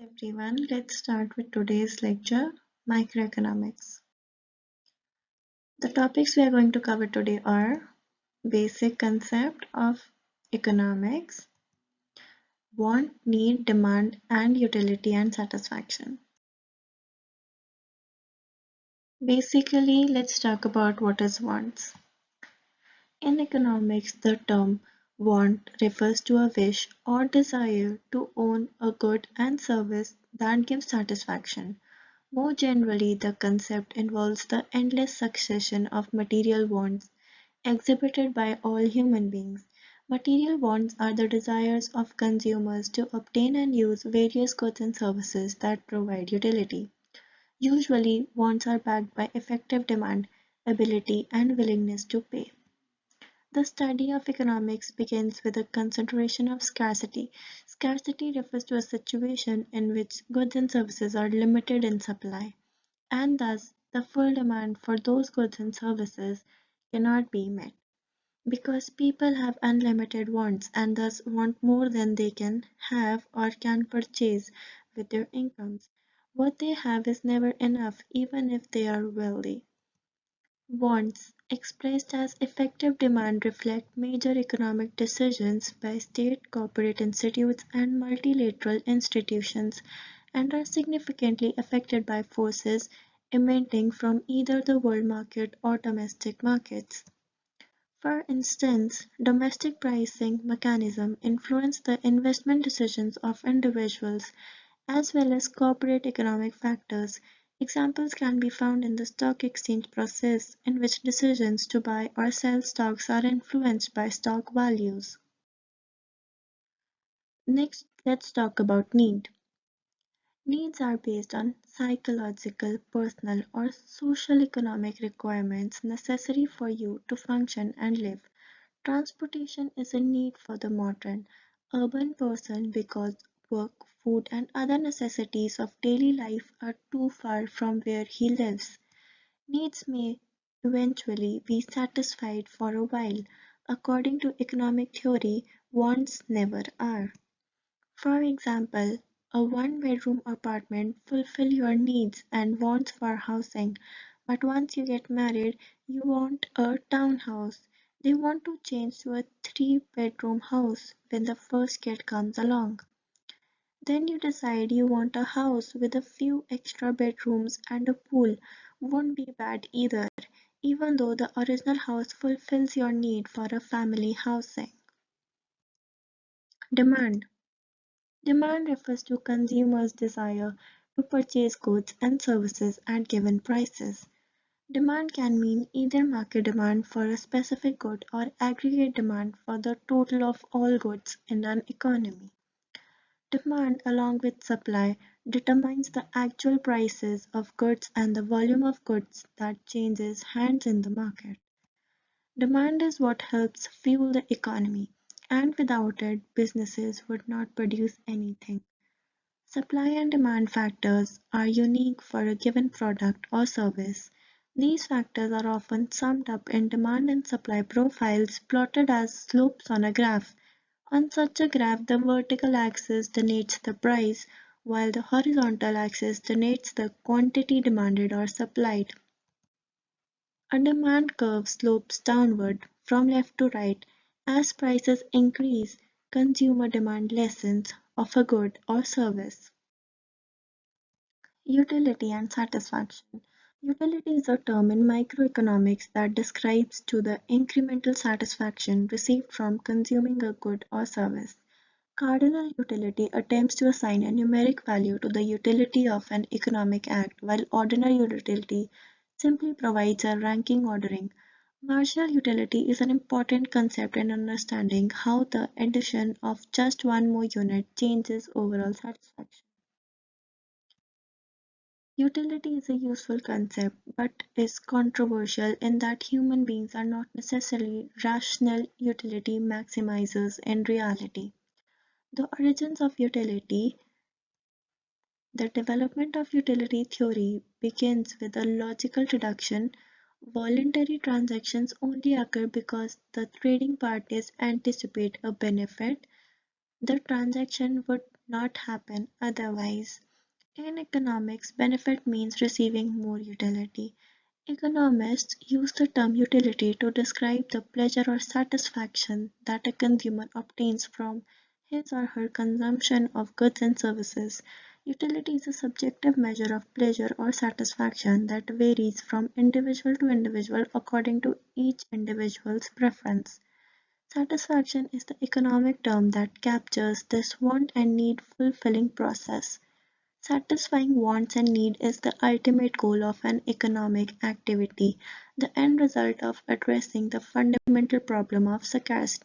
Everyone, let's start with today's lecture, microeconomics. The topics we are going to cover today are basic concept of economics, want, need, demand, and utility and satisfaction. Basically, let's talk about what is wants. In economics, the term want refers to a wish or desire to own a good and service that gives satisfaction. More generally, the concept involves the endless succession of material wants exhibited by all human beings. Material wants are the desires of consumers to obtain and use various goods and services that provide utility. Usually, wants are backed by effective demand, ability, and willingness to pay. The study of economics begins with a consideration of scarcity. Scarcity refers to a situation in which goods and services are limited in supply, and thus the full demand for those goods and services cannot be met. Because people have unlimited wants and thus want more than they can have or can purchase with their incomes. What they have is never enough, even if they are wealthy. Wants, expressed as effective demand, reflect major economic decisions by state, corporate institutes, and multilateral institutions and are significantly affected by forces emanating from either the world market or domestic markets. For instance, domestic pricing mechanisms influence the investment decisions of individuals as well as corporate economic factors. Examples can be found in the stock exchange process, in which decisions to buy or sell stocks are influenced by stock values. Next, let's talk about need. Needs are based on psychological, personal, or social economic requirements necessary for you to function and live. Transportation is a need for the modern, urban person because work, food, and other necessities of daily life are too far from where he lives. Needs may eventually be satisfied for a while. According to economic theory, wants never are. For example, a one-bedroom apartment fulfill your needs and wants for housing, but once you get married, you want a townhouse. They want to change to a three-bedroom house when the first kid comes along. Then you decide you want a house with a few extra bedrooms and a pool. Won't be bad either, even though the original house fulfills your need for a family housing. Demand. Demand refers to consumers' desire to purchase goods and services at given prices. Demand can mean either market demand for a specific good or aggregate demand for the total of all goods in an economy. Demand, along with supply, determines the actual prices of goods and the volume of goods that changes hands in the market. Demand is what helps fuel the economy, and without it, businesses would not produce anything. Supply and demand factors are unique for a given product or service. These factors are often summed up in demand and supply profiles plotted as slopes on a graph. On such a graph, the vertical axis denotes the price, while the horizontal axis denotes the quantity demanded or supplied. A demand curve slopes downward from left to right. As prices increase, consumer demand lessens of a good or service. Utility and satisfaction. Utility is a term in microeconomics that describes to the incremental satisfaction received from consuming a good or service. Cardinal utility attempts to assign a numeric value to the utility of an economic act, while ordinary utility simply provides a ranking ordering. Marginal utility is an important concept in understanding how the addition of just one more unit changes overall satisfaction. Utility is a useful concept, but is controversial in that human beings are not necessarily rational utility maximizers in reality. The origins of utility. The development of utility theory begins with a logical deduction. Voluntary transactions only occur because the trading parties anticipate a benefit. The transaction would not happen otherwise. In economics, benefit means receiving more utility. Economists use the term utility to describe the pleasure or satisfaction that a consumer obtains from his or her consumption of goods and services. Utility is a subjective measure of pleasure or satisfaction that varies from individual to individual according to each individual's preference. Satisfaction is the economic term that captures this want and need fulfilling process. Satisfying wants and needs is the ultimate goal of an economic activity, the end result of addressing the fundamental problem of scarcity.